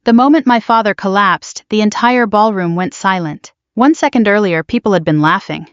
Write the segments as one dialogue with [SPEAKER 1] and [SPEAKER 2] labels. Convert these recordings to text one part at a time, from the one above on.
[SPEAKER 1] The moment my father collapsed, the entire ballroom went silent. 1 second earlier, people had been laughing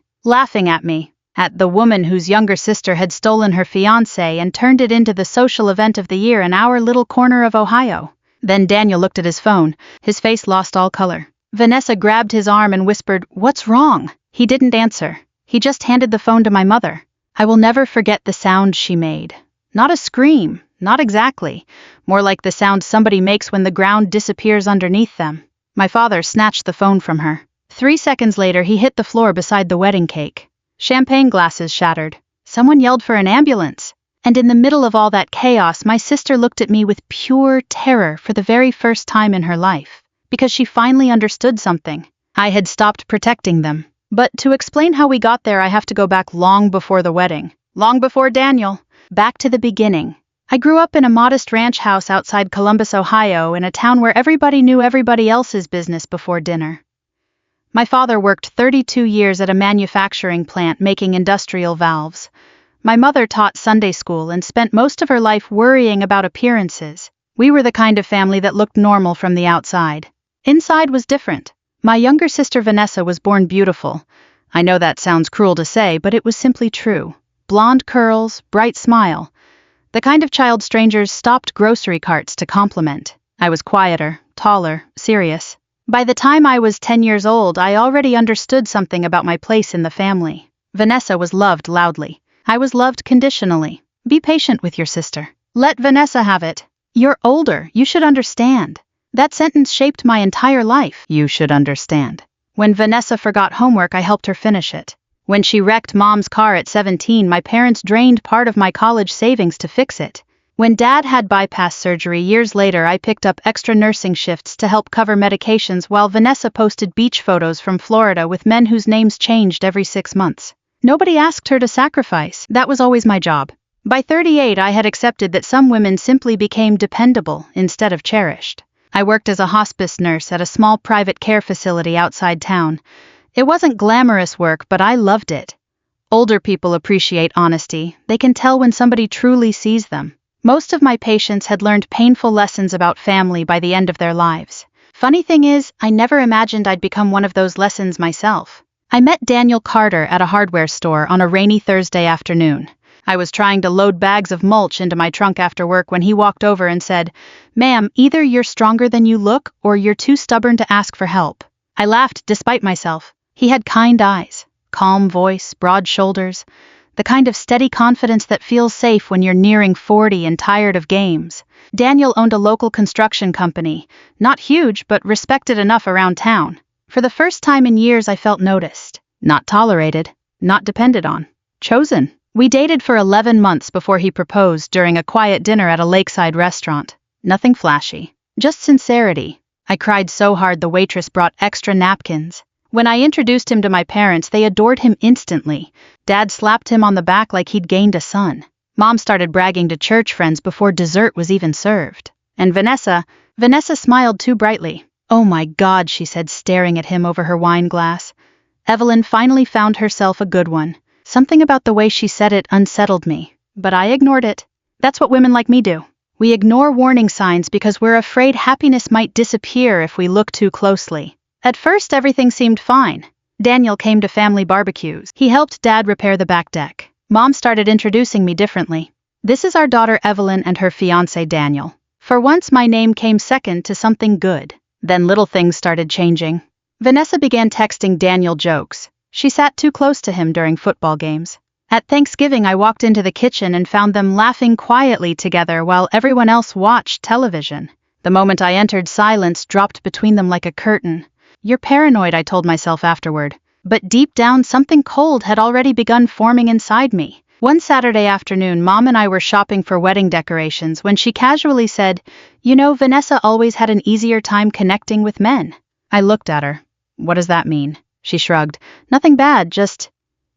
[SPEAKER 1] at me, at the woman whose younger sister had stolen her fiancé and turned it into the social event of the year in our little corner of Ohio. Then Daniel looked at his phone. His face lost all color. Vanessa grabbed his arm and whispered, "What's wrong?" He didn't answer. He just handed the phone to my mother. I will never forget the sound she made. Not a scream, not exactly. More like the sound somebody makes when the ground disappears underneath them. My father snatched the phone from her. 3 seconds later, he hit the floor beside the wedding cake. Champagne glasses shattered. Someone yelled for an ambulance. And in the middle of all that chaos, my sister looked at me with pure terror for the very first time in her life, because she finally understood something. I had stopped protecting them. But to explain how we got there, I have to go back long before the wedding. Long before Daniel. Back to the beginning. I grew up in a modest ranch house outside Columbus, Ohio, in a town where everybody knew everybody else's business before dinner. My father worked 32 years at a manufacturing plant making industrial valves. My mother taught Sunday school and spent most of her life worrying about appearances. We were the kind of family that looked normal from the outside. Inside was different. My younger sister Vanessa was born beautiful. I know that sounds cruel to say, but it was simply true. Blonde curls, bright smile. The kind of child strangers stopped grocery carts to compliment. I was quieter, taller, serious. By the time I was 10 years old, I already understood something about my place in the family. Vanessa was loved loudly. I was loved conditionally. Be patient with your sister. Let Vanessa have it. You're older, you should understand. That sentence shaped my entire life. You should understand. When Vanessa forgot homework, I helped her finish it. When she wrecked Mom's car at 17, my parents drained part of my college savings to fix it. When Dad had bypass surgery years later, I picked up extra nursing shifts to help cover medications while Vanessa posted beach photos from Florida with men whose names changed every 6 months. Nobody asked her to sacrifice. That was always my job. By 38, I had accepted that some women simply became dependable instead of cherished. I worked as a hospice nurse at a small private care facility outside town. It wasn't glamorous work, but I loved it. Older people appreciate honesty. They can tell when somebody truly sees them. Most of my patients had learned painful lessons about family by the end of their lives. Funny thing is, I never imagined I'd become one of those lessons myself. I met Daniel Carter at a hardware store on a rainy Thursday afternoon. I was trying to load bags of mulch into my trunk after work when he walked over and said, "Ma'am, either you're stronger than you look or you're too stubborn to ask for help." I laughed despite myself. He had kind eyes, calm voice, broad shoulders, the kind of steady confidence that feels safe when you're nearing 40 and tired of games. Daniel owned a local construction company, not huge but respected enough around town. For the first time in years, I felt noticed, not tolerated, not depended on, chosen. We dated for 11 months before he proposed during a quiet dinner at a lakeside restaurant. Nothing flashy, just sincerity. I cried so hard the waitress brought extra napkins. When I introduced him to my parents, they adored him instantly. Dad slapped him on the back like he'd gained a son. Mom started bragging to church friends before dessert was even served. And Vanessa smiled too brightly. "Oh my God," she said, staring at him over her wine glass. Evelyn finally found herself a good one. Something about the way she said it unsettled me, but I ignored it. That's what women like me do. We ignore warning signs because we're afraid happiness might disappear if we look too closely. At first, everything seemed fine. Daniel came to family barbecues. He helped Dad repair the back deck. Mom started introducing me differently. "This is our daughter Evelyn and her fiancé Daniel." For once, my name came second to something good. Then little things started changing. Vanessa began texting Daniel jokes. She sat too close to him during football games. At Thanksgiving, I walked into the kitchen and found them laughing quietly together while everyone else watched television. The moment I entered, silence dropped between them like a curtain. "You're paranoid," I told myself afterward. But deep down, something cold had already begun forming inside me. One Saturday afternoon, Mom and I were shopping for wedding decorations when she casually said, "You know, Vanessa always had an easier time connecting with men." I looked at her. "What does that mean?" She shrugged. "Nothing bad, just,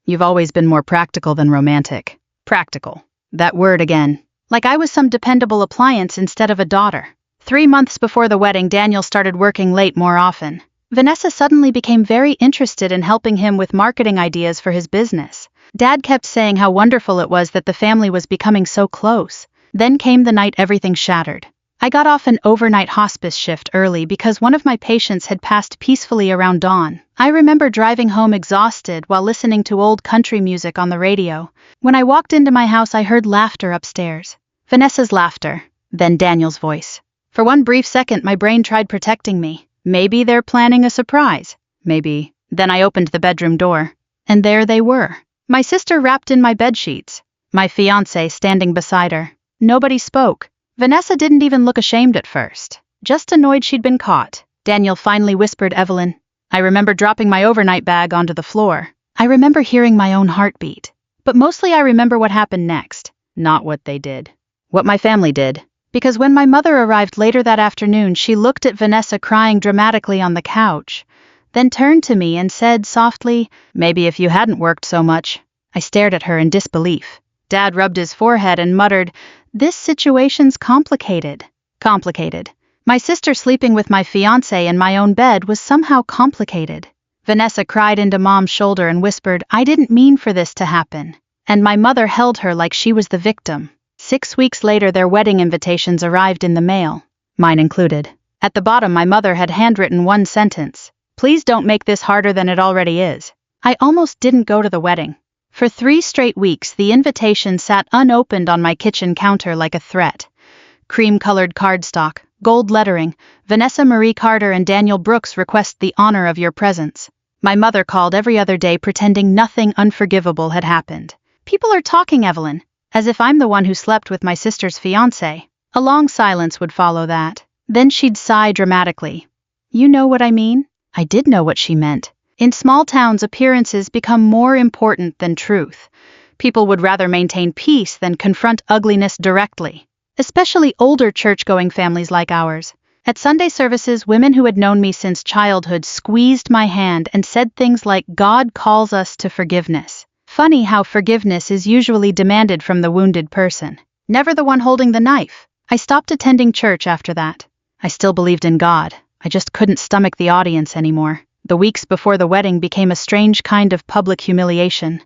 [SPEAKER 1] you've always been more practical than romantic." Practical. That word again. Like I was some dependable appliance instead of a daughter. 3 months before the wedding, Daniel started working late more often. Vanessa suddenly became very interested in helping him with marketing ideas for his business. Dad kept saying how wonderful it was that the family was becoming so close. Then came the night everything shattered. I got off an overnight hospice shift early because one of my patients had passed peacefully around dawn. I remember driving home exhausted while listening to old country music on the radio. When I walked into my house, I heard laughter upstairs. Vanessa's laughter, then Daniel's voice. For one brief second, my brain tried protecting me. Maybe they're planning a surprise. Maybe. Then I opened the bedroom door. And there they were. My sister wrapped in my bedsheets. My fiancé standing beside her. Nobody spoke. Vanessa didn't even look ashamed at first. Just annoyed she'd been caught. Daniel finally whispered Evelyn. I remember dropping my overnight bag onto the floor. I remember hearing my own heartbeat. But mostly I remember what happened next. Not what they did. What my family did. Because when my mother arrived later that afternoon, she looked at Vanessa crying dramatically on the couch, then turned to me and said softly, maybe if you hadn't worked so much. I stared at her in disbelief. Dad rubbed his forehead and muttered, this situation's complicated. Complicated. My sister sleeping with my fiancé in my own bed was somehow complicated. Vanessa cried into Mom's shoulder and whispered, I didn't mean for this to happen. And my mother held her like she was the victim. 6 weeks later, their wedding invitations arrived in the mail, mine included. At the bottom, my mother had handwritten one sentence. Please don't make this harder than it already is. I almost didn't go to the wedding. For 3 straight weeks, the invitation sat unopened on my kitchen counter like a threat. Cream-colored cardstock, gold lettering, Vanessa Marie Carter and Daniel Brooks request the honor of your presence. My mother called every other day pretending nothing unforgivable had happened. People are talking, Evelyn. As if I'm the one who slept with my sister's fiancé. A long silence would follow that. Then she'd sigh dramatically. You know what I mean? I did know what she meant. In small towns, appearances become more important than truth. People would rather maintain peace than confront ugliness directly. Especially older church-going families like ours. At Sunday services, women who had known me since childhood squeezed my hand and said things like, God calls us to forgiveness. Funny how forgiveness is usually demanded from the wounded person, never the one holding the knife. I stopped attending church after that. I still believed in God. I just couldn't stomach the audience anymore. The weeks before the wedding became a strange kind of public humiliation.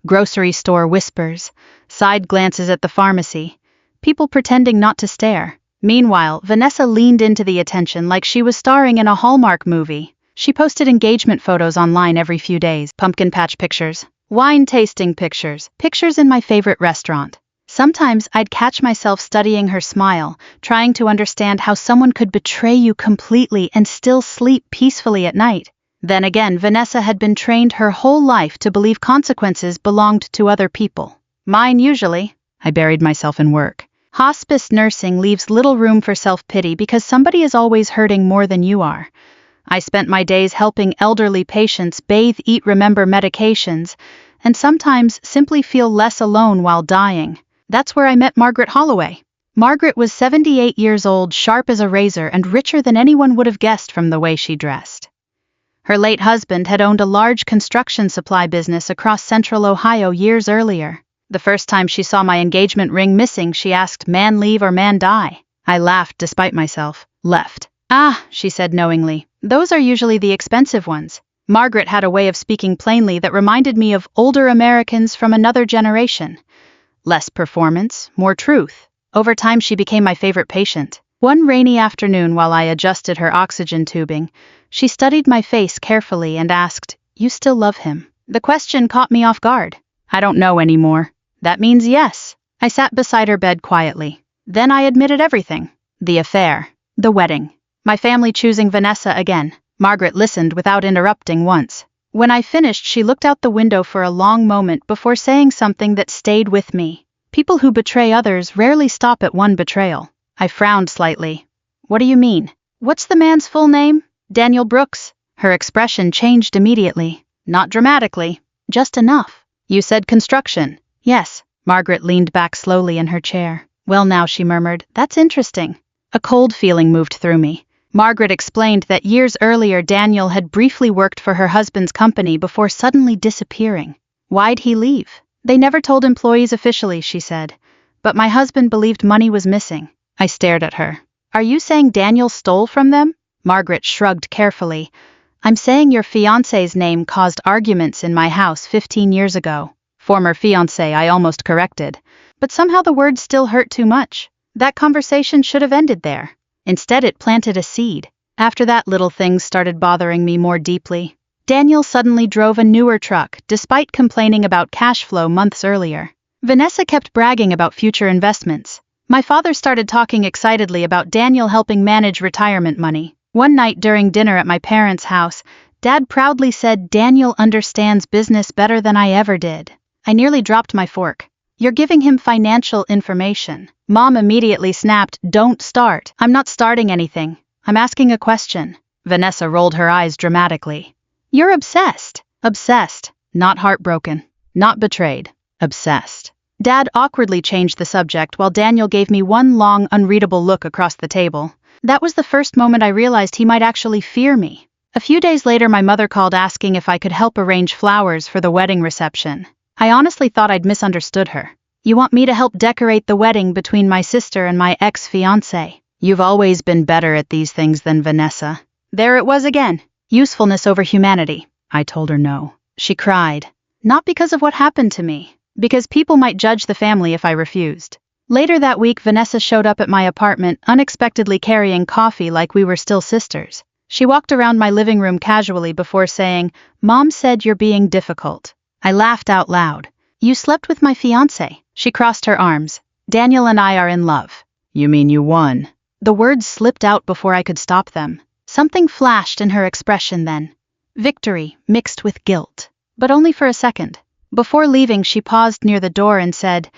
[SPEAKER 1] Grocery store whispers, side glances at the pharmacy, people pretending not to stare. Meanwhile, Vanessa leaned into the attention like she was starring in a Hallmark movie. She posted engagement photos online every few days, pumpkin patch pictures, wine tasting pictures, pictures in my favorite restaurant. Sometimes I'd catch myself studying her smile, trying to understand how someone could betray you completely and still sleep peacefully at night. Then again, Vanessa had been trained her whole life to believe consequences belonged to other people. Mine usually. I buried myself in work. Hospice nursing leaves little room for self-pity because somebody is always hurting more than you are. I spent my days helping elderly patients bathe, eat, remember medications, and sometimes simply feel less alone while dying. That's where I met Margaret Holloway. Margaret was 78 years old, sharp as a razor, and richer than anyone would have guessed from the way she dressed. Her late husband had owned a large construction supply business across central Ohio years earlier. The first time she saw my engagement ring missing, she asked, man leave or man die? I laughed despite myself. Left. Ah, she said knowingly. Those are usually the expensive ones. Margaret had a way of speaking plainly that reminded me of older Americans from another generation. Less performance, more truth. Over time, she became my favorite patient. One rainy afternoon, while I adjusted her oxygen tubing, she studied my face carefully and asked, "You still love him?" The question caught me off guard. I don't know anymore. That means yes. I sat beside her bed quietly. Then I admitted everything. The affair. The wedding. My family choosing Vanessa again. Margaret listened without interrupting once. When I finished, she looked out the window for a long moment before saying something that stayed with me. People who betray others rarely stop at one betrayal. I frowned slightly. What do you mean? What's the man's full name? Daniel Brooks. Her expression changed immediately. Not dramatically. Just enough. You said construction. Yes. Margaret leaned back slowly in her chair. Well now, she murmured, that's interesting. A cold feeling moved through me. Margaret explained that years earlier Daniel had briefly worked for her husband's company before suddenly disappearing. Why'd he leave? They never told employees officially, she said. But my husband believed money was missing. I stared at her. Are you saying Daniel stole from them? Margaret shrugged carefully. I'm saying your fiancé's name caused arguments in my house 15 years ago. Former fiancé, I almost corrected. But somehow the word still hurt too much. That conversation should have ended there. Instead, it planted a seed. After that, little things started bothering me more deeply. Daniel suddenly drove a newer truck, despite complaining about cash flow months earlier. Vanessa kept bragging about future investments. My father started talking excitedly about Daniel helping manage retirement money. One night during dinner at my parents' house, Dad proudly said Daniel understands business better than I ever did. I nearly dropped my fork. You're giving him financial information. Mom immediately snapped, "Don't start." I'm not starting anything. I'm asking a question. Vanessa rolled her eyes dramatically. You're obsessed. Obsessed. Not heartbroken. Not betrayed. Obsessed. Dad awkwardly changed the subject while Daniel gave me one long, unreadable look across the table. That was the first moment I realized he might actually fear me. A few days later, my mother called asking if I could help arrange flowers for the wedding reception. I honestly thought I'd misunderstood her. You want me to help decorate the wedding between my sister and my ex-fiancé? You've always been better at these things than Vanessa. There it was again. Usefulness over humanity. I told her no. She cried. Not because of what happened to me. Because people might judge the family if I refused. Later that week, Vanessa showed up at my apartment, unexpectedly carrying coffee like we were still sisters. She walked around my living room casually before saying, "Mom said you're being difficult." I laughed out loud. "You slept with my fiancé." She crossed her arms. "Daniel and I are in love." "You mean you won?" The words slipped out before I could stop them. Something flashed in her expression then. Victory mixed with guilt. But only for a second. Before leaving, she paused near the door and said,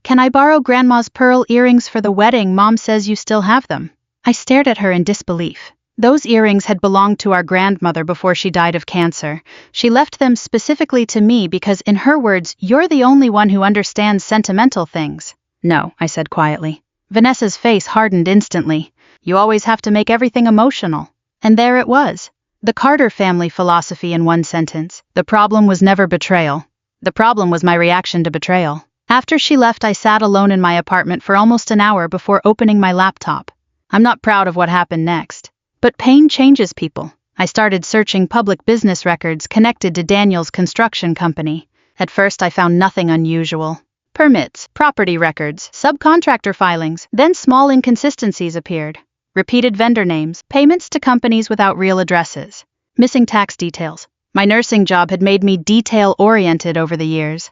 [SPEAKER 1] "Can I borrow Grandma's pearl earrings for the wedding? Mom says you still have them." I stared at her in disbelief. Those earrings had belonged to our grandmother before she died of cancer. She left them specifically to me because, in her words, "You're the only one who understands sentimental things." "No," I said quietly. Vanessa's face hardened instantly. "You always have to make everything emotional." And there it was. The Carter family philosophy in one sentence. The problem was never betrayal. The problem was my reaction to betrayal. After she left, I sat alone in my apartment for almost an hour before opening my laptop. I'm not proud of what happened next. But pain changes people. I started searching public business records connected to Daniel's construction company. At first, I found nothing unusual. Permits, property records, subcontractor filings, then small inconsistencies appeared. Repeated vendor names, payments to companies without real addresses, missing tax details. My nursing job had made me detail-oriented over the years.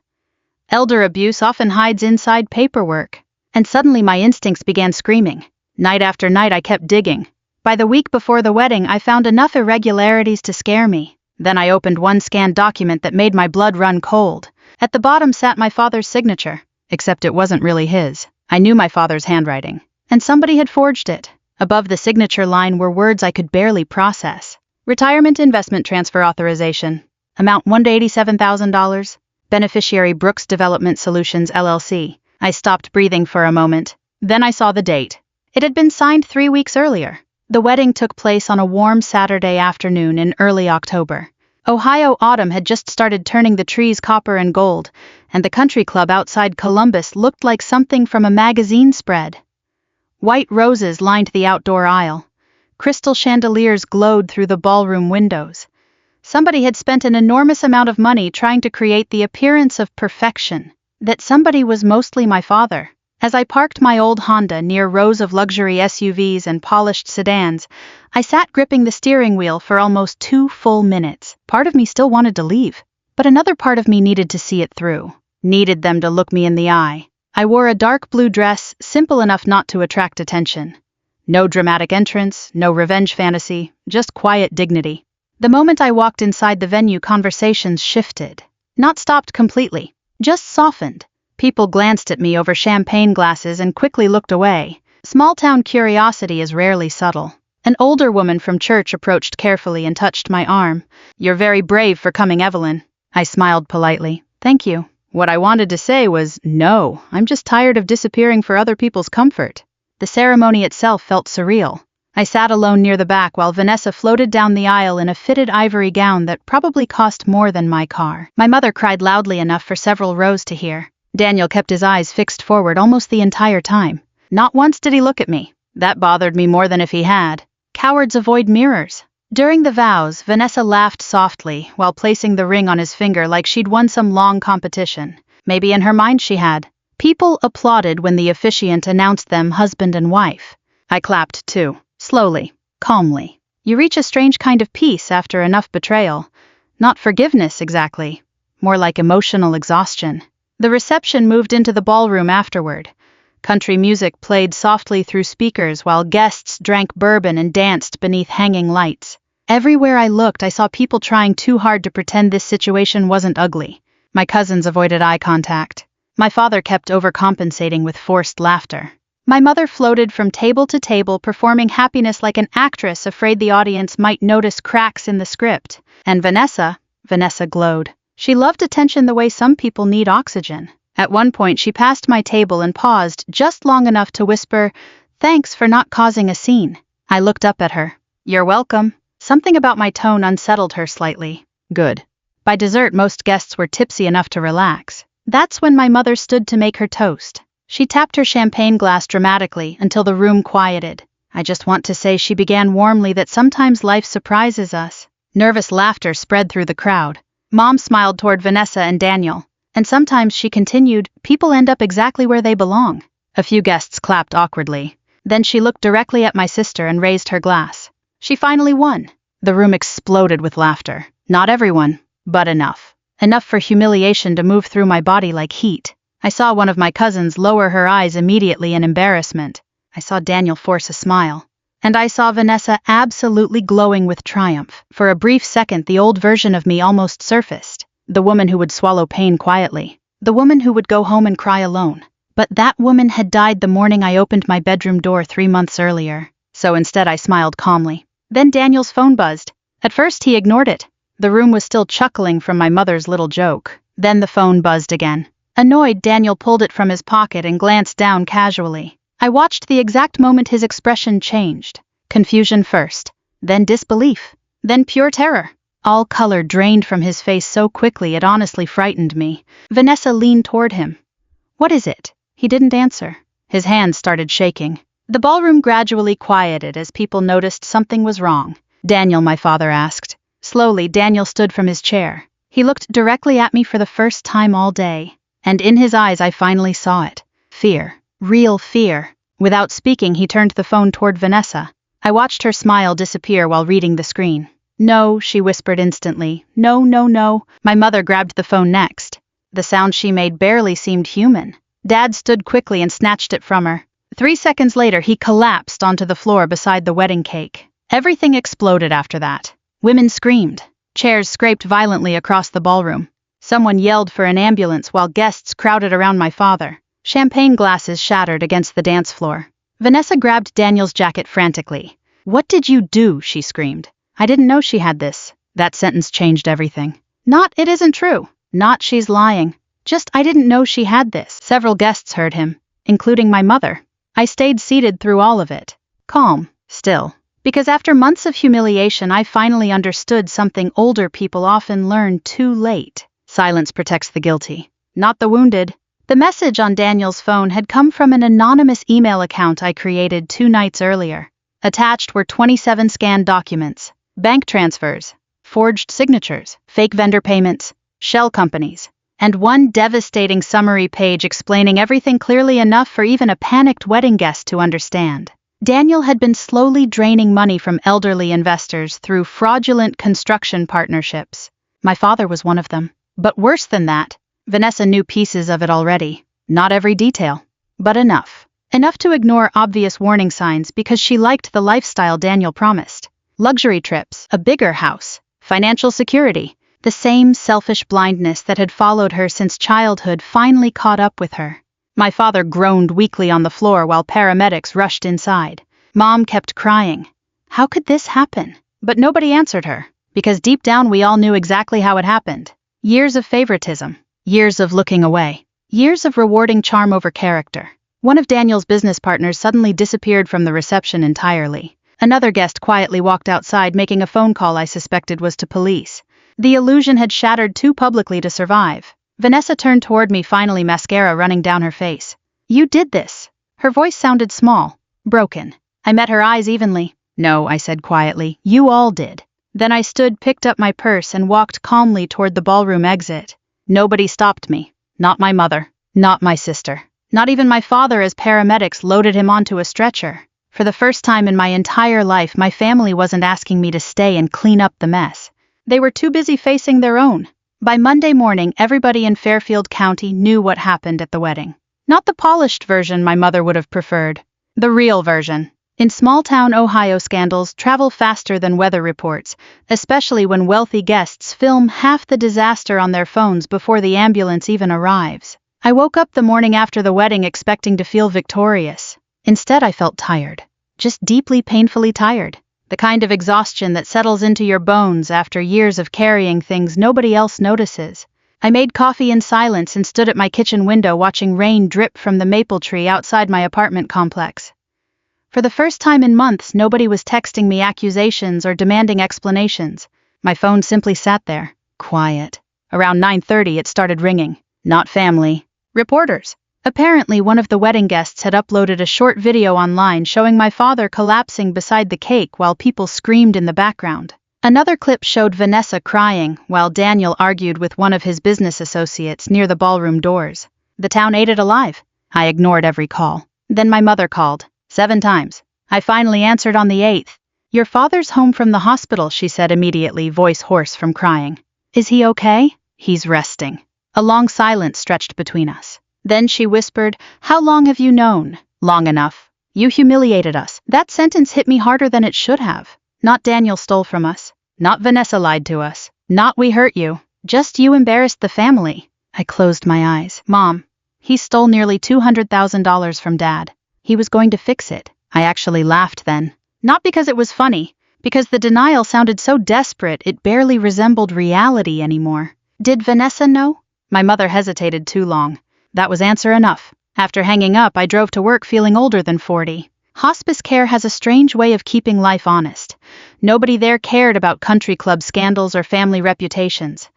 [SPEAKER 1] Elder abuse often hides inside paperwork. And suddenly my instincts began screaming. Night after night, I kept digging. By the week before the wedding, I found enough irregularities to scare me. Then I opened one scanned document that made my blood run cold. At the bottom sat my father's signature, except it wasn't really his. I knew my father's handwriting, and somebody had forged it. Above the signature line were words I could barely process. Retirement investment transfer authorization. Amount $187,000. Beneficiary Brooks Development Solutions, LLC. I stopped breathing for a moment. Then I saw the date. It had been signed 3 weeks earlier. The wedding took place on a warm Saturday afternoon in early October. Ohio autumn had just started turning the trees copper and gold, and the country club outside Columbus looked like something from a magazine spread. White roses lined the outdoor aisle. Crystal chandeliers glowed through the ballroom windows. Somebody had spent an enormous amount of money trying to create the appearance of perfection. That somebody was mostly my father. As I parked my old Honda near rows of luxury SUVs and polished sedans, I sat gripping the steering wheel for almost 2 full minutes. Part of me still wanted to leave, but another part of me needed to see it through. Needed them to look me in the eye. I wore a dark blue dress, simple enough not to attract attention. No dramatic entrance, no revenge fantasy, just quiet dignity. The moment I walked inside the venue, conversations shifted. Not stopped completely, just softened. People glanced at me over champagne glasses and quickly looked away. Small-town curiosity is rarely subtle. An older woman from church approached carefully and touched my arm. "You're very brave for coming, Evelyn." I smiled politely. "Thank you." What I wanted to say was, "No, I'm just tired of disappearing for other people's comfort." The ceremony itself felt surreal. I sat alone near the back while Vanessa floated down the aisle in a fitted ivory gown that probably cost more than my car. My mother cried loudly enough for several rows to hear. Daniel kept his eyes fixed forward almost the entire time. Not once did he look at me. That bothered me more than if he had. Cowards avoid mirrors. During the vows, Vanessa laughed softly while placing the ring on his finger like she'd won some long competition. Maybe in her mind she had, People applauded when the officiant announced them husband and wife. I clapped too, slowly, calmly. You reach a strange kind of peace after enough betrayal. Not forgiveness exactly, more like emotional exhaustion. The reception moved into the ballroom afterward. Country music played softly through speakers while guests drank bourbon and danced beneath hanging lights. Everywhere I looked, I saw people trying too hard to pretend this situation wasn't ugly. My cousins avoided eye contact. My father kept overcompensating with forced laughter. My mother floated from table to table, performing happiness like an actress afraid the audience might notice cracks in the script. And Vanessa glowed. She loved attention the way some people need oxygen. At one point, she passed my table and paused just long enough to whisper, "Thanks for not causing a scene." I looked up at her. "You're welcome." Something about my tone unsettled her slightly. Good. By dessert, most guests were tipsy enough to relax. That's when my mother stood to make her toast. She tapped her champagne glass dramatically until the room quieted. I just want to say she began warmly that sometimes life surprises us. Nervous laughter spread through the crowd. Mom smiled toward Vanessa and Daniel. And sometimes, she continued, people end up exactly where they belong. A few guests clapped awkwardly. Then she looked directly at my sister and raised her glass. She finally won. The room exploded with laughter. Not everyone, but enough. Enough for humiliation to move through my body like heat. I saw one of my cousins lower her eyes immediately in embarrassment. I saw Daniel force a smile. And I saw Vanessa absolutely glowing with triumph. For a brief second, the old version of me almost surfaced. The woman who would swallow pain quietly. The woman who would go home and cry alone. But that woman had died the morning I opened my bedroom door 3 months earlier. So instead, I smiled calmly. Then Daniel's phone buzzed. At first, he ignored it. The room was still chuckling from my mother's little joke. Then the phone buzzed again. Annoyed, Daniel pulled it from his pocket and glanced down casually. I watched the exact moment his expression changed. Confusion first, then disbelief, then pure terror. All color drained from his face so quickly it honestly frightened me. Vanessa leaned toward him. "What is it?" He didn't answer. His hands started shaking. The ballroom gradually quieted as people noticed something was wrong. "Daniel," my father asked. Slowly, Daniel stood from his chair. He looked directly at me for the first time all day. And in his eyes, I finally saw it. Fear. Real fear. Without speaking, he turned the phone toward Vanessa. I watched her smile disappear while reading the screen. "No," she whispered instantly. "No, no, no." My mother grabbed the phone next. The sound she made barely seemed human. Dad stood quickly and snatched it from her. 3 seconds later, he collapsed onto the floor beside the wedding cake. Everything exploded after that. Women screamed. Chairs scraped violently across the ballroom. Someone yelled for an ambulance while guests crowded around my father. Champagne glasses shattered against the dance floor. Vanessa grabbed Daniel's jacket frantically. "What did you do?" she screamed. "I didn't know she had this." That sentence changed everything. Not, "It isn't true." Not, "She's lying." Just, "I didn't know she had this." Several guests heard him, including my mother. I stayed seated through all of it. Calm, still. Because after months of humiliation, I finally understood something older people often learn too late. Silence protects the guilty, not the wounded. The message on Daniel's phone had come from an anonymous email account I created 2 nights earlier. Attached were 27 scanned documents, bank transfers, forged signatures, fake vendor payments, shell companies, and one devastating summary page explaining everything clearly enough for even a panicked wedding guest to understand. Daniel had been slowly draining money from elderly investors through fraudulent construction partnerships. My father was one of them. But worse than that, Vanessa knew pieces of it already. Not every detail, but enough. Enough to ignore obvious warning signs because she liked the lifestyle Daniel promised. Luxury trips, a bigger house, financial security. The same selfish blindness that had followed her since childhood finally caught up with her. My father groaned weakly on the floor while paramedics rushed inside. Mom kept crying. How could this happen? But nobody answered her, because deep down we all knew exactly how it happened. Years of favoritism, years of looking away, years of rewarding charm over character. One of Daniel's business partners suddenly disappeared from the reception entirely. Another guest quietly walked outside, making a phone call I suspected was to police. The illusion had shattered too publicly to survive. Vanessa turned toward me, finally, mascara running down her face. "You did this." Her voice sounded small, broken. I met her eyes evenly. "No," I said quietly, "you all did." Then I stood, picked up my purse, and walked calmly toward the ballroom exit. Nobody stopped me. Not my mother. Not my sister. Not even my father, as paramedics loaded him onto a stretcher. For the first time in my entire life, my family wasn't asking me to stay and clean up the mess. They were too busy facing their own. By Monday morning, everybody in Fairfield County knew what happened at the wedding. Not the polished version my mother would have preferred. The real version. In small-town Ohio, scandals travel faster than weather reports, especially when wealthy guests film half the disaster on their phones before the ambulance even arrives. I woke up the morning after the wedding expecting to feel victorious. Instead, I felt tired. Just deeply, painfully tired. The kind of exhaustion that settles into your bones after years of carrying things nobody else notices. I made coffee in silence and stood at my kitchen window watching rain drip from the maple tree outside my apartment complex. For the first time in months, nobody was texting me accusations or demanding explanations. My phone simply sat there, quiet. Around 9:30, it started ringing. Not family. Reporters. Apparently, one of the wedding guests had uploaded a short video online showing my father collapsing beside the cake while people screamed in the background. Another clip showed Vanessa crying while Daniel argued with one of his business associates near the ballroom doors. The town ate it alive. I ignored every call. Then my mother called. 7 times. I finally answered on the 8th. "Your father's home from the hospital," she said immediately, voice hoarse from crying. "Is he okay?" "He's resting." A long silence stretched between us. Then she whispered, "How long have you known?" "Long enough. You humiliated us." That sentence hit me harder than it should have. Not Daniel stole from us. Not Vanessa lied to us. Not we hurt you. Just you embarrassed the family. I closed my eyes. "Mom, he stole nearly $200,000 from Dad. He was going to fix it." I actually laughed then. Not because it was funny, because the denial sounded so desperate it barely resembled reality anymore. Did Vanessa know? My mother hesitated too long. That was answer enough. After hanging up, I drove to work feeling older than 40. Hospice care has a strange way of keeping life honest. Nobody there cared about country club scandals or family reputations.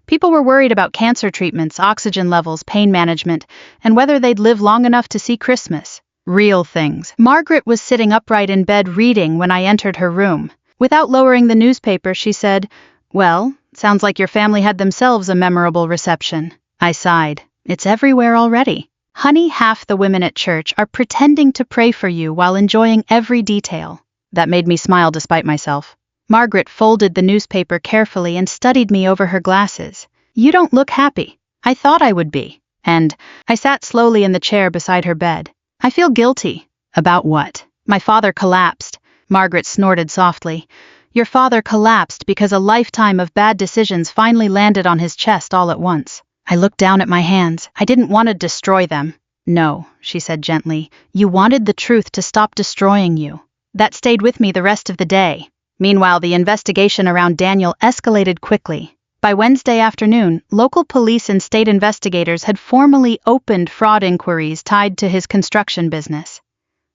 [SPEAKER 1] People were worried about cancer treatments, oxygen levels, pain management, and whether they'd live long enough to see Christmas. Real things. Margaret was sitting upright in bed reading when I entered her room. Without lowering the newspaper, she said, "Well, sounds like your family had themselves a memorable reception." I sighed. It's everywhere already. Honey, half the women at church are pretending to pray for you while enjoying every detail. That made me smile despite myself. Margaret folded the newspaper carefully and studied me over her glasses. "You don't look happy." I thought I would be. And I sat slowly in the chair beside her bed. "I feel guilty." "About what?" "My father collapsed." Margaret snorted softly. "Your father collapsed because a lifetime of bad decisions finally landed on his chest all at once." I looked down at my hands. I didn't want to destroy them. "No," she said gently. "You wanted the truth to stop destroying you." That stayed with me the rest of the day. Meanwhile, the investigation around Daniel escalated quickly. By Wednesday afternoon, local police and state investigators had formally opened fraud inquiries tied to his construction business.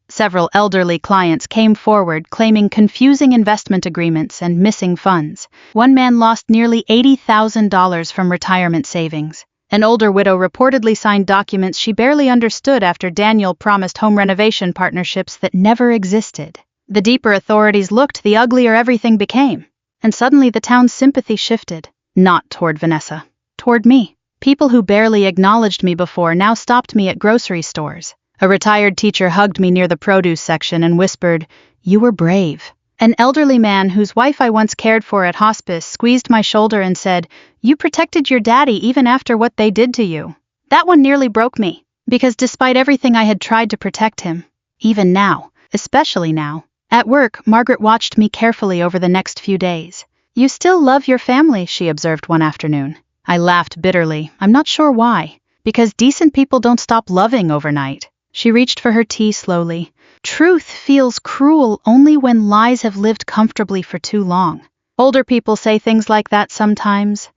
[SPEAKER 1] Several elderly clients came forward claiming confusing investment agreements and missing funds. One man lost nearly $80,000 from retirement savings. An older widow reportedly signed documents she barely understood after Daniel promised home renovation partnerships that never existed. The deeper authorities looked, the uglier everything became. And suddenly the town's sympathy shifted. Not toward Vanessa. Toward me. People who barely acknowledged me before now stopped me at grocery stores. A retired teacher hugged me near the produce section and whispered, "You were brave." An elderly man whose wife I once cared for at hospice squeezed my shoulder and said, "You protected your daddy even after what they did to you." That one nearly broke me, because despite everything I had tried to protect him, even now, especially now, at work, Margaret watched me carefully over the next few days. "You still love your family," she observed one afternoon. I laughed bitterly. I'm not sure why. Because decent people don't stop loving overnight. She reached for her tea slowly. Truth feels cruel only when lies have lived comfortably for too long. Older people say things like that sometimes.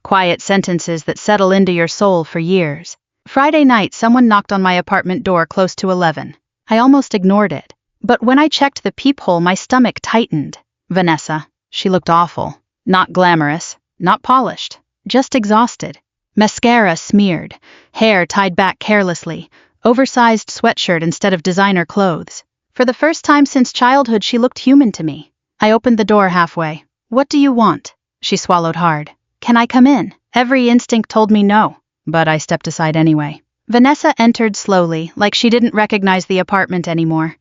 [SPEAKER 1] Quiet sentences that settle into your soul for years. Friday night, someone knocked on my apartment door close to 11. I almost ignored it. But when I checked the peephole, my stomach tightened. Vanessa. She looked awful. Not glamorous. Not polished. Just exhausted. Mascara smeared. Hair tied back carelessly. Oversized sweatshirt instead of designer clothes. For the first time since childhood, she looked human to me. I opened the door halfway. "What do you want?" She swallowed hard. "Can I come in?" Every instinct told me no, but I stepped aside anyway. Vanessa entered slowly, like she didn't recognize the apartment anymore.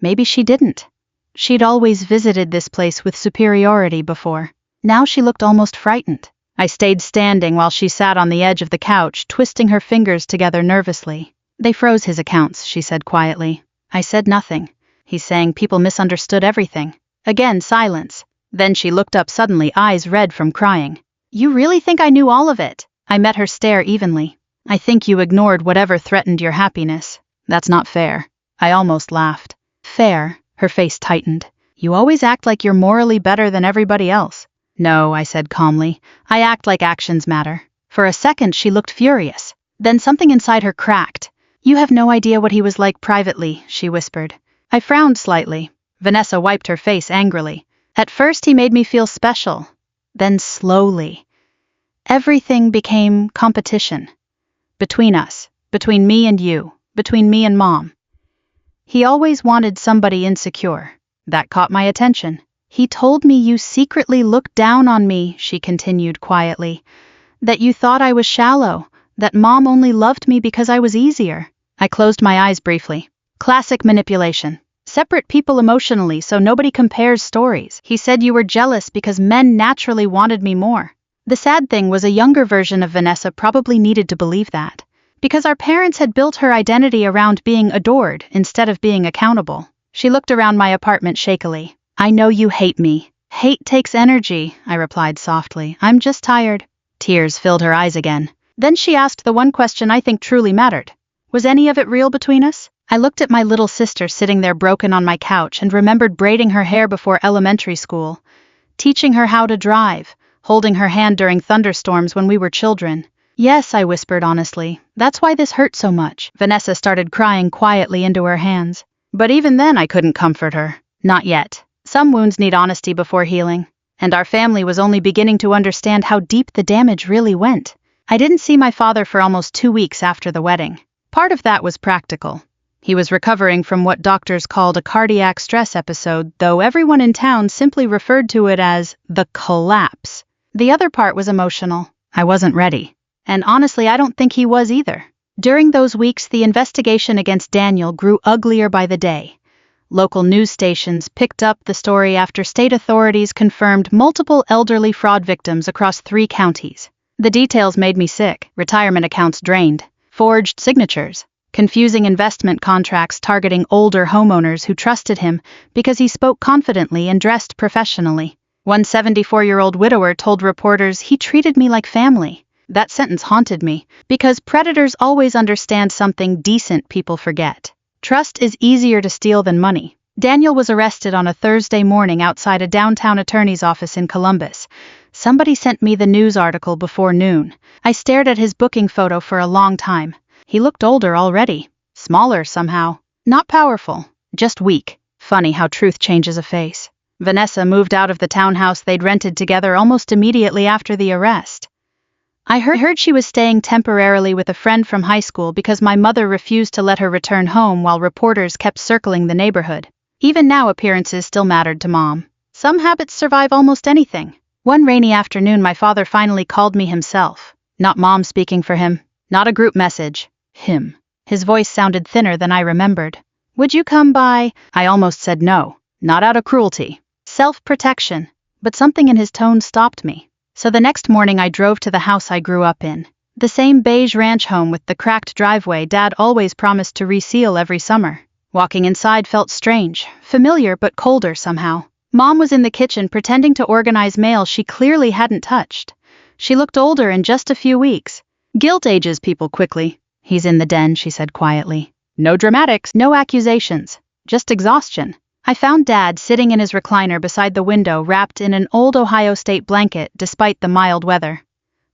[SPEAKER 1] Maybe she didn't. She'd always visited this place with superiority before. Now she looked almost frightened. I stayed standing while she sat on the edge of the couch, twisting her fingers together nervously. They froze his accounts, she said quietly. I said nothing. He's saying people misunderstood everything. Again, silence. Then she looked up suddenly, eyes red from crying. You really think I knew all of it? I met her stare evenly. I think you ignored whatever threatened your happiness. That's not fair. I almost laughed. Fair? Her face tightened. You always act like you're morally better than everybody else. No, I said calmly. I act like actions matter. For a second she looked furious. Then something inside her cracked. You have no idea what he was like privately, she whispered. I frowned slightly. Vanessa wiped her face angrily. At first he made me feel special. Then slowly. Everything became competition. Between us. Between me and you. Between me and Mom. He always wanted somebody insecure. That caught my attention. He told me you secretly looked down on me, she continued quietly. That you thought I was shallow. That Mom only loved me because I was easier. I closed my eyes briefly. Classic manipulation. Separate people emotionally so nobody compares stories. He said you were jealous because men naturally wanted me more. The sad thing was a younger version of Vanessa probably needed to believe that. Because our parents had built her identity around being adored instead of being accountable. She looked around my apartment shakily. I know you hate me. Hate takes energy, I replied softly. I'm just tired. Tears filled her eyes again. Then she asked the one question I think truly mattered. Was any of it real between us? I looked at my little sister sitting there broken on my couch and remembered braiding her hair before elementary school, teaching her how to drive, holding her hand during thunderstorms when we were children. Yes, I whispered honestly. That's why this hurt so much. Vanessa started crying quietly into her hands. But even then I couldn't comfort her. Not yet. Some wounds need honesty before healing. And our family was only beginning to understand how deep the damage really went. I didn't see my father for almost 2 weeks after the wedding. Part of that was practical. He was recovering from what doctors called a cardiac stress episode, though everyone in town simply referred to it as the collapse. The other part was emotional. I wasn't ready. And honestly, I don't think he was either. During those weeks, the investigation against Daniel grew uglier by the day. Local news stations picked up the story after state authorities confirmed multiple elderly fraud victims across 3 counties. The details made me sick. Retirement accounts drained. Forged signatures. Confusing investment contracts targeting older homeowners who trusted him because he spoke confidently and dressed professionally. One 74-year-old widower told reporters he treated me like family. That sentence haunted me, because predators always understand something decent people forget. Trust is easier to steal than money. Daniel was arrested on a Thursday morning outside a downtown attorney's office in Columbus. Somebody sent me the news article before noon. I stared at his booking photo for a long time. He looked older already. Smaller somehow. Not powerful. Just weak. Funny how truth changes a face. Vanessa moved out of the townhouse they'd rented together almost immediately after the arrest. I heard she was staying temporarily with a friend from high school because my mother refused to let her return home while reporters kept circling the neighborhood. Even now appearances still mattered to Mom. Some habits survive almost anything. One rainy afternoon my father finally called me himself. Not Mom speaking for him. Not a group message. Him. His voice sounded thinner than I remembered. Would you come by? I almost said no. Not out of cruelty. Self-protection. But something in his tone stopped me. So the next morning I drove to the house I grew up in. The same beige ranch home with the cracked driveway Dad always promised to reseal every summer. Walking inside felt strange, familiar but colder somehow. Mom was in the kitchen pretending to organize mail she clearly hadn't touched. She looked older in just a few weeks. Guilt ages people quickly. He's in the den, she said quietly. No dramatics, no accusations. Just exhaustion. I found Dad sitting in his recliner beside the window wrapped in an old Ohio State blanket despite the mild weather.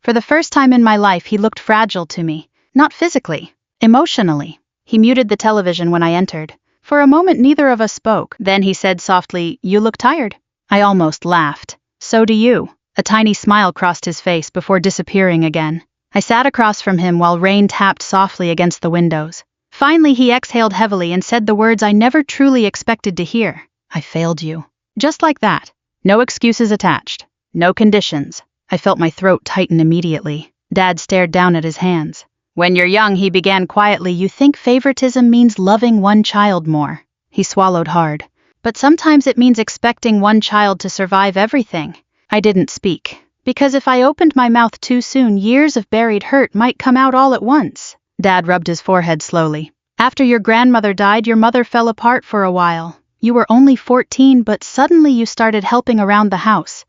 [SPEAKER 1] For the first time in my life he looked fragile to me. Not physically. Emotionally. He muted the television when I entered. For a moment neither of us spoke. Then he said softly, "You look tired." I almost laughed. "So do you." A tiny smile crossed his face before disappearing again. I sat across from him while rain tapped softly against the windows. Finally he exhaled heavily and said the words I never truly expected to hear. "I failed you." Just like that. No excuses attached. No conditions. I felt my throat tighten immediately. Dad stared down at his hands. When you're young, he began quietly, you think favoritism means loving one child more. He swallowed hard. But sometimes it means expecting one child to survive everything. I didn't speak. Because if I opened my mouth too soon, years of buried hurt might come out all at once. Dad rubbed his forehead slowly. After your grandmother died, your mother fell apart for a while. You were only 14, but suddenly you started helping around the house.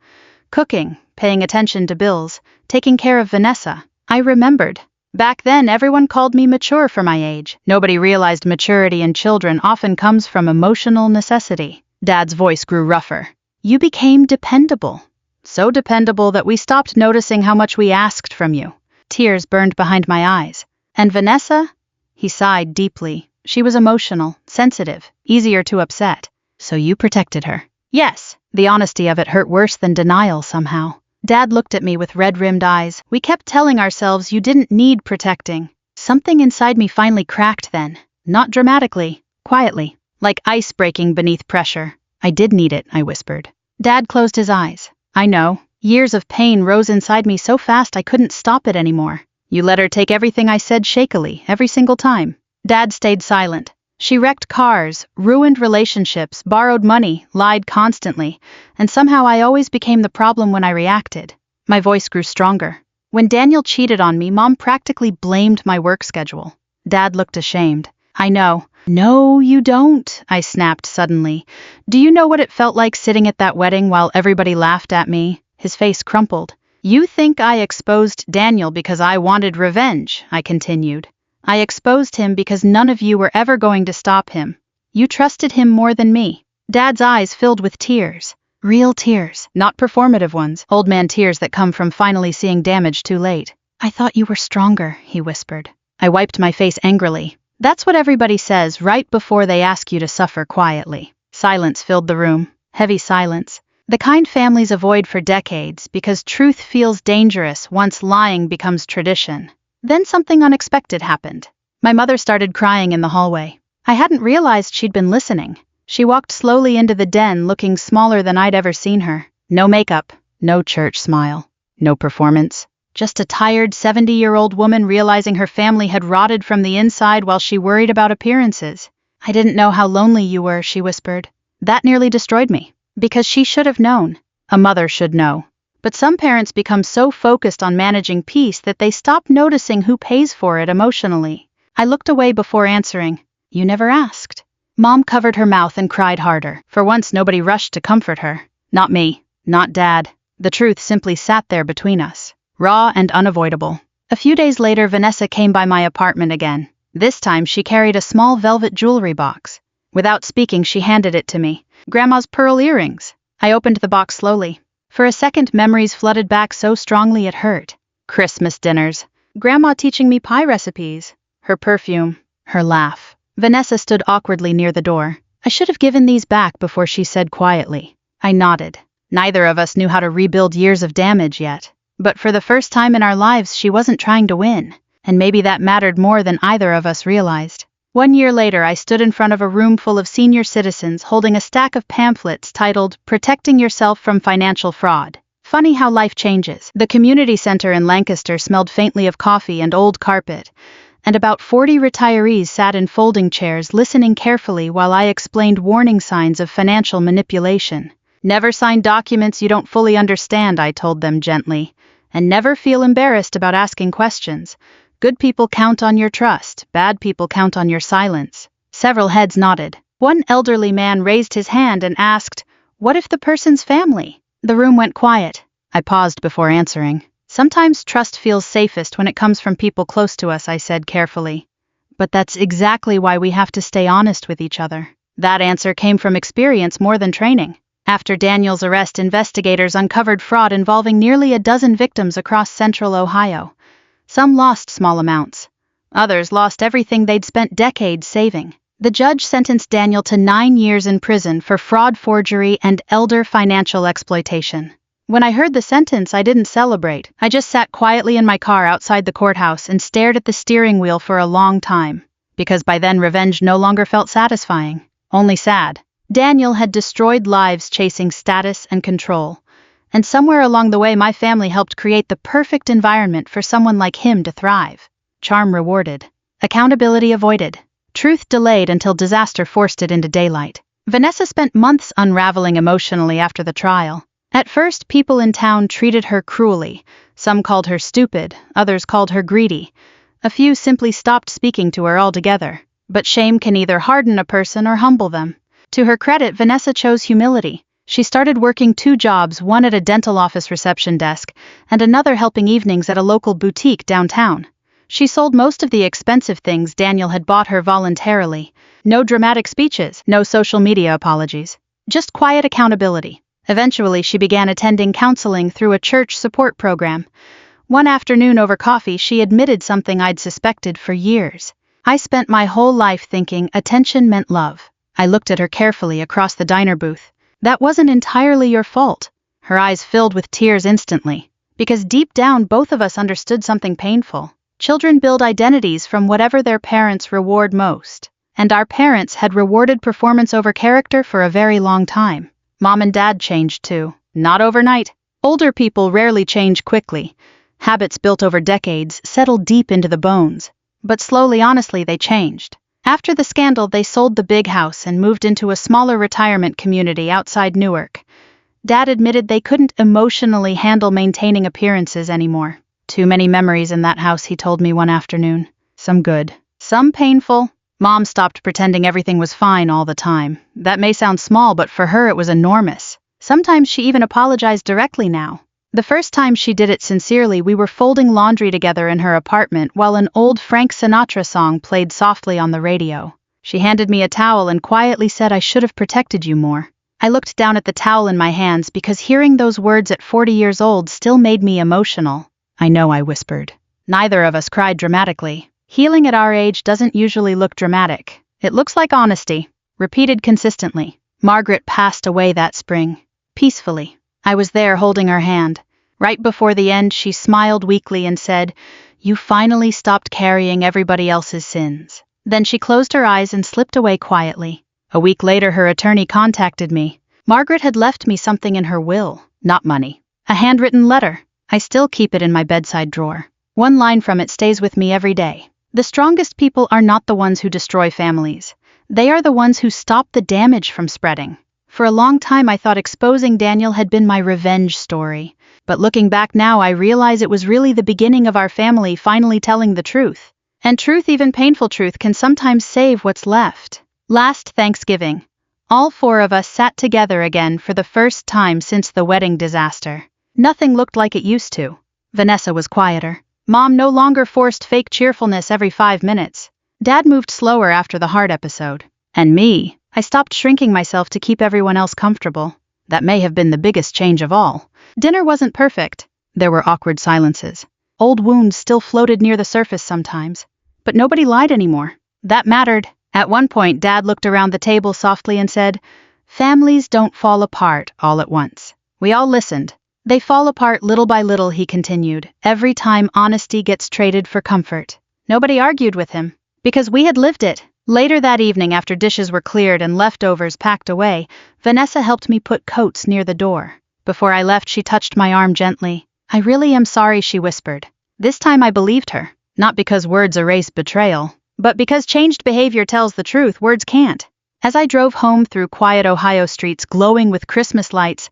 [SPEAKER 1] Cooking, paying attention to bills, taking care of Vanessa. I remembered. Back then, everyone called me mature for my age. Nobody realized maturity in children often comes from emotional necessity. Dad's voice grew rougher. You became dependable. So dependable that we stopped noticing how much we asked from you. Tears burned behind my eyes. And Vanessa? He sighed deeply. She was emotional, sensitive, easier to upset. So you protected her. Yes. The honesty of it hurt worse than denial somehow. Dad looked at me with red-rimmed eyes. We kept telling ourselves you didn't need protecting. Something inside me finally cracked then. Not dramatically, quietly, like ice breaking beneath pressure. I did need it, I whispered. Dad closed his eyes. I know. Years of pain rose inside me so fast I couldn't stop it anymore. You let her take everything I said shakily, every single time. Dad stayed silent. She wrecked cars, ruined relationships, borrowed money, lied constantly, and somehow I always became the problem when I reacted. My voice grew stronger. When Daniel cheated on me, Mom practically blamed my work schedule. Dad looked ashamed. I know. No, you don't, I snapped suddenly. Do you know what it felt like sitting at that wedding while everybody laughed at me? His face crumpled. You think I exposed Daniel because I wanted revenge, I continued. I exposed him because none of you were ever going to stop him. You trusted him more than me. Dad's eyes filled with tears. Real tears, not performative ones, old man tears that come from finally seeing damage too late. I thought you were stronger, he whispered. I wiped my face angrily. That's what everybody says right before they ask you to suffer quietly. Silence filled the room, heavy silence. The kind families avoid for decades because truth feels dangerous once lying becomes tradition. Then something unexpected happened. My mother started crying in the hallway. I hadn't realized she'd been listening. She walked slowly into the den, looking smaller than I'd ever seen her. No makeup, no church smile, no performance. Just a tired 70-year-old woman realizing her family had rotted from the inside while she worried about appearances. I didn't know how lonely you were, she whispered. That nearly destroyed me. Because she should have known. A mother should know. But some parents become so focused on managing peace that they stop noticing who pays for it emotionally. I looked away before answering. You never asked. Mom covered her mouth and cried harder. For once, nobody rushed to comfort her. Not me. Not Dad. The truth simply sat there between us. Raw and unavoidable. A few days later, Vanessa came by my apartment again. This time, she carried a small velvet jewelry box. Without speaking, she handed it to me. Grandma's pearl earrings. I opened the box slowly. For a second, memories flooded back so strongly it hurt. Christmas dinners. Grandma teaching me pie recipes. Her perfume. Her laugh. Vanessa stood awkwardly near the door. I should have given these back before she said quietly. I nodded. Neither of us knew how to rebuild years of damage yet. But for the first time in our lives, she wasn't trying to win. And maybe that mattered more than either of us realized. 1 year later, I stood in front of a room full of senior citizens holding a stack of pamphlets titled Protecting Yourself from Financial Fraud. Funny how life changes. The community center in Lancaster smelled faintly of coffee and old carpet, and about 40 retirees sat in folding chairs listening carefully while I explained warning signs of financial manipulation. Never sign documents you don't fully understand, I told them gently, and never feel embarrassed about asking questions. Good people count on your trust, bad people count on your silence. Several heads nodded. One elderly man raised his hand and asked, "What if the person's family?" The room went quiet. I paused before answering. Sometimes trust feels safest when it comes from people close to us, I said carefully. But that's exactly why we have to stay honest with each other. That answer came from experience more than training. After Daniel's arrest, investigators uncovered fraud involving nearly a dozen victims across central Ohio. Some lost small amounts. Others lost everything they'd spent decades saving. The judge sentenced Daniel to 9 years in prison for fraud, forgery, and elder financial exploitation. When I heard the sentence, I didn't celebrate. I just sat quietly in my car outside the courthouse and stared at the steering wheel for a long time. Because by then revenge no longer felt satisfying, only sad. Daniel had destroyed lives chasing status and control. And somewhere along the way, my family helped create the perfect environment for someone like him to thrive. charm rewarded. Accountability avoided. Truth delayed until disaster forced it into daylight. Vanessa spent months unraveling emotionally after the trial. At first, people in town treated her cruelly. Some called her stupid, others called her greedy. A few simply stopped speaking to her altogether. But shame can either harden a person or humble them. To her credit, Vanessa chose humility. She started working 2 jobs, one at a dental office reception desk, and another helping evenings at a local boutique downtown. She sold most of the expensive things Daniel had bought her voluntarily. No dramatic speeches, no social media apologies. Just quiet accountability. Eventually, she began attending counseling through a church support program. One afternoon over coffee, she admitted something I'd suspected for years. I spent my whole life thinking attention meant love. I looked at her carefully across the diner booth. That wasn't entirely your fault. Her eyes filled with tears instantly. Because deep down, both of us understood something painful. Children build identities from whatever their parents reward most. And our parents had rewarded performance over character for a very long time. Mom and Dad changed too. Not overnight. Older people rarely change quickly. Habits built over decades settle deep into the bones. But slowly, honestly, they changed. After the scandal, they sold the big house and moved into a smaller retirement community outside Newark. Dad admitted they couldn't emotionally handle maintaining appearances anymore. Too many memories in that house, he told me one afternoon. Some good, some painful. Mom stopped pretending everything was fine all the time. That may sound small, but for her it was enormous. Sometimes she even apologized directly now. The first time she did it sincerely, we were folding laundry together in her apartment while an old Frank Sinatra song played softly on the radio. She handed me a towel and quietly said I should have protected you more. I looked down at the towel in my hands because hearing those words at 40 years old still made me emotional. I know, I whispered. Neither of us cried dramatically. Healing at our age doesn't usually look dramatic. It looks like honesty, repeated consistently. Margaret passed away that spring. Peacefully. I was there holding her hand. Right before the end, she smiled weakly and said, "You finally stopped carrying everybody else's sins." Then she closed her eyes and slipped away quietly. A week later, her attorney contacted me. Margaret had left me something in her will, not money. A handwritten letter. I still keep it in my bedside drawer. One line from it stays with me every day. The strongest people are not the ones who destroy families. They are the ones who stop the damage from spreading. For a long time, I thought exposing Daniel had been my revenge story. But looking back now, I realize it was really the beginning of our family finally telling the truth. And truth, even painful truth, can sometimes save what's left. Last Thanksgiving, all 4 of us sat together again for the first time since the wedding disaster. Nothing looked like it used to. Vanessa was quieter. Mom no longer forced fake cheerfulness every 5 minutes. Dad moved slower after the heart episode. And me, I stopped shrinking myself to keep everyone else comfortable. That may have been the biggest change of all. Dinner wasn't perfect. There were awkward silences. Old wounds still floated near the surface sometimes. But nobody lied anymore. That mattered. At one point, Dad looked around the table softly and said, "Families don't fall apart all at once." We all listened. "They fall apart little by little," he continued, "every time honesty gets traded for comfort." Nobody argued with him, because we had lived it. Later that evening, after dishes were cleared and leftovers packed away, Vanessa helped me put coats near the door. Before I left, she touched my arm gently. "I really am sorry," she whispered. This time I believed her, not because words erase betrayal, but because changed behavior tells the truth words can't. As I drove home through quiet Ohio streets glowing with Christmas lights,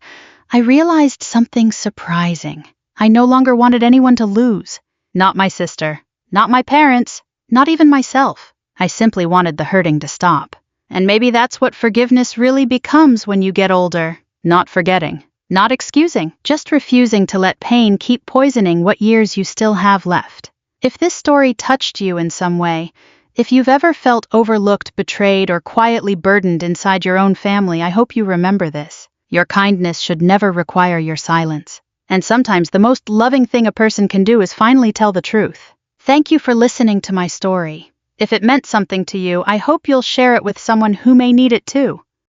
[SPEAKER 1] I realized something surprising. I no longer wanted anyone to lose. Not my sister, not my parents, not even myself. I simply wanted the hurting to stop. And maybe that's what forgiveness really becomes when you get older. Not forgetting, not excusing, just refusing to let pain keep poisoning what years you still have left. If this story touched you in some way, if you've ever felt overlooked, betrayed, or quietly burdened inside your own family, I hope you remember this. Your kindness should never require your silence. And sometimes the most loving thing a person can do is finally tell the truth. Thank you for listening to my story. If it meant something to you, I hope you'll share it with someone who may need it too.